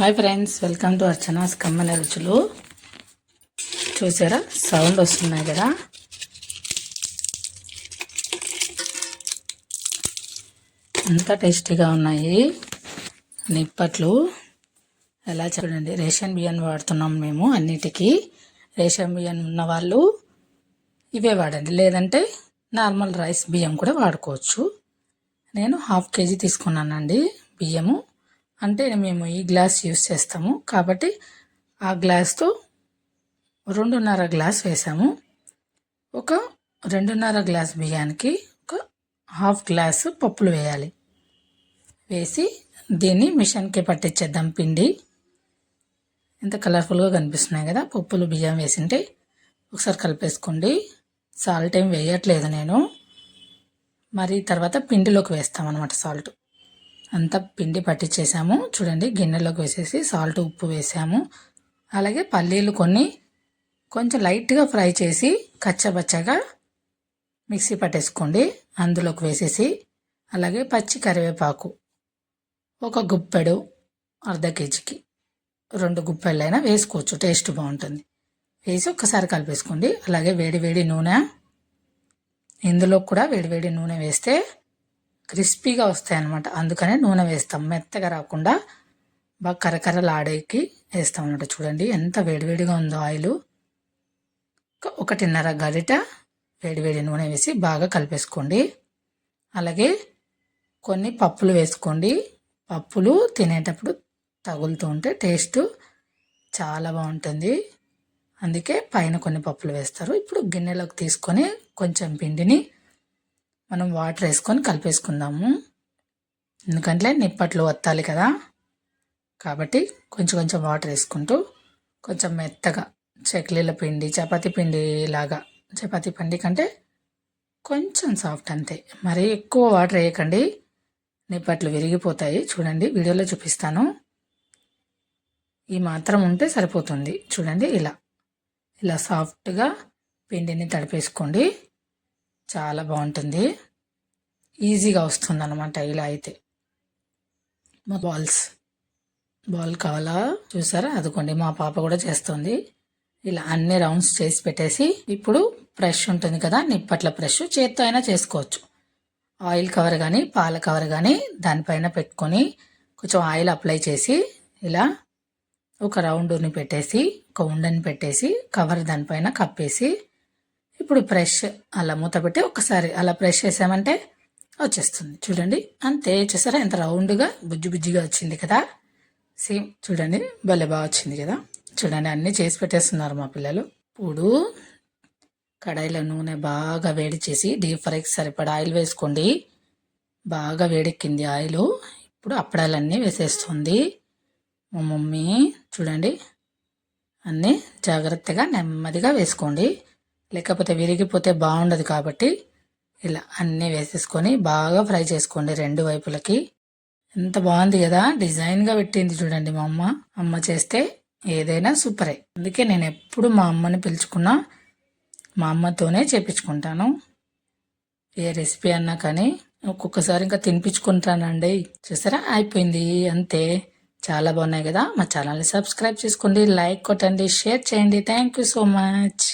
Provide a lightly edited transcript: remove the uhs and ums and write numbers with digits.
Hi friends, welcome to Archana's కమ్మల రుచులు. చూసారా సౌండ్ వస్తున్నాయి కదా. ఎంత టేస్టీగా ఉన్నాయి నిప్పట్లు. ఎలా చూడండి, రేషన్ బియ్యం వాడుతున్నాం మేము అన్నిటికీ. రేషన్ బియ్యం ఉన్న వాళ్ళు ఇవే వాడండి, లేదంటే నార్మల్ రైస్ బియ్యం కూడా వాడుకోవచ్చు. నేను 1/2 kg తీసుకున్నానండి బియ్యము. అంటే మేము ఈ గ్లాస్ యూస్ చేస్తాము కాబట్టి ఆ గ్లాస్తో 2.5 గ్లాస్ వేసాము. ఒక 2.5 గ్లాస్ బియ్యానికి ఒక 1/2 గ్లాసు పప్పులు వేయాలి. వేసి దీన్ని మిషన్కి పట్టించేద్దాం. పిండి ఎంత కలర్ఫుల్గా కనిపిస్తున్నాయి కదా. పప్పులు బియ్యం వేసింటే ఒకసారి కలిపేసుకోండి. సాల్ట్ ఏం వేయట్లేదు నేను, మరి తర్వాత పిండిలోకి వేస్తామన్నమాట. సాల్ట్ అంతా పిండి పట్టించేసాము. చూడండి, గిన్నెలోకి వేసేసి సాల్ట్ ఉప్పు వేసాము. అలాగే పల్లీలు కొన్ని కొంచెం లైట్గా ఫ్రై చేసి కచ్చబచ్చగా మిక్సీ పట్టేసుకోండి, అందులోకి వేసేసి. అలాగే పచ్చి కరివేపాకు ఒక గుప్పెడు, 1/2 kgకి 2 గుప్పెళ్ళైనా వేసుకోవచ్చు, టేస్ట్ బాగుంటుంది. వేసి ఒక్కసారి కలిపేసుకోండి. అలాగే వేడి నూనె, ఇందులో కూడా వేడి నూనె వేస్తే క్రిస్పీగా వస్తాయి అన్నమాట. అందుకనే నూనె వేస్తాం, మెత్తగా రాకుండా బాగా కరకరలాడేకి వేస్తాం అన్నమాట. చూడండి ఎంత వేడిగా ఉందో ఆయిల్. 1.5 గరిట వేడి నూనె వేసి బాగా కలిపేసుకోండి. అలాగే కొన్ని పప్పులు వేసుకోండి. పప్పులు తినేటప్పుడు తగులుతూ ఉంటే టేస్ట్ చాలా బాగుంటుంది, అందుకే పైన కొన్ని పప్పులు వేస్తారు. ఇప్పుడు గిన్నెలోకి తీసుకొని కొంచెం పిండిని మనం వాటర్ వేసుకొని కలిపేసుకుందాము. ఎందుకంటే నిప్పట్లు వత్తాలి కదా, కాబట్టి కొంచెం వాటర్ వేసుకుంటూ కొంచెం మెత్తగా చెక్లీల పిండి, చపాతీ పిండి లాగా. చపాతీ పిండి కంటే కొంచెం సాఫ్ట్ అంతే, మరి ఎక్కువ వాటర్ వేయకండి, నిప్పట్లు విరిగిపోతాయి. చూడండి, వీడియోలో చూపిస్తాను. ఈ మాత్రం ఉంటే సరిపోతుంది. చూడండి, ఇలా సాఫ్ట్గా పిండిని తడిపేసుకోండి. చాలా బాగుంటుంది, ఈజీగా వస్తుంది అన్నమాట. ఇలా అయితే బాల్ కావాలా చూసారా, అదుకోండి మా పాప కూడా చేస్తుంది. ఇలా అన్ని రౌండ్స్ చేసి పెట్టేసి, ఇప్పుడు బ్రష్ ఉంటుంది కదా, నిప్పట్ల బ్రష్, చేత్తో అయినా చేసుకోవచ్చు. ఆయిల్ కవర్ కానీ పాల కవర్ కానీ దానిపైన పెట్టుకొని కొంచెం ఆయిల్ అప్లై చేసి ఇలా ఒక రౌండ్ని పెట్టేసి, ఒక ఉండని పెట్టేసి కవర్ దానిపైన కప్పేసి, ఇప్పుడు బ్రష్ అలా మూత పెట్టి ఒకసారి అలా బ్రష్ చేసామంటే వచ్చేస్తుంది. చూడండి, అంతే. చూసారా ఎంత రౌండ్గా బుజ్జిగా వచ్చింది కదా. సేమ్ చూడండి, భలే బాగా వచ్చింది కదా. చూడండి, అన్నీ చేసి పెట్టేస్తున్నారు మా పిల్లలు. ఇప్పుడు కడాయిలో నూనె బాగా వేడి చేసి డీప్ ఫ్రైకి సరిపడా ఆయిల్ వేసుకోండి. బాగా వేడెక్కింది ఆయిల్. ఇప్పుడు అప్పడాలన్నీ వేసేస్తుంది మా మమ్మీ. చూడండి, అన్నీ జాగ్రత్తగా నెమ్మదిగా వేసుకోండి, లేకపోతే విరిగిపోతే బాగుండదు. కాబట్టి ఇలా అన్నీ వేసేసుకొని బాగా ఫ్రై చేసుకోండి 2 వైపులకి. ఎంత బాగుంది కదా, డిజైన్గా పెట్టింది. చూడండి, మా అమ్మ చేస్తే ఏదైనా సూపరే. అందుకే నేను ఎప్పుడు మా అమ్మని పిలుచుకున్నా మా అమ్మతోనే చేపించుకుంటాను. ఏ రెసిపీ అన్నా కానీ ఒక్కొక్కసారి ఇంకా తినిపించుకుంటానండి. చూసారా, అయిపోయింది అంతే. చాలా బాగున్నాయి కదా. మా ఛానల్ని సబ్స్క్రైబ్ చేసుకోండి, లైక్ కొట్టండి, షేర్ చేయండి. Thank you so much.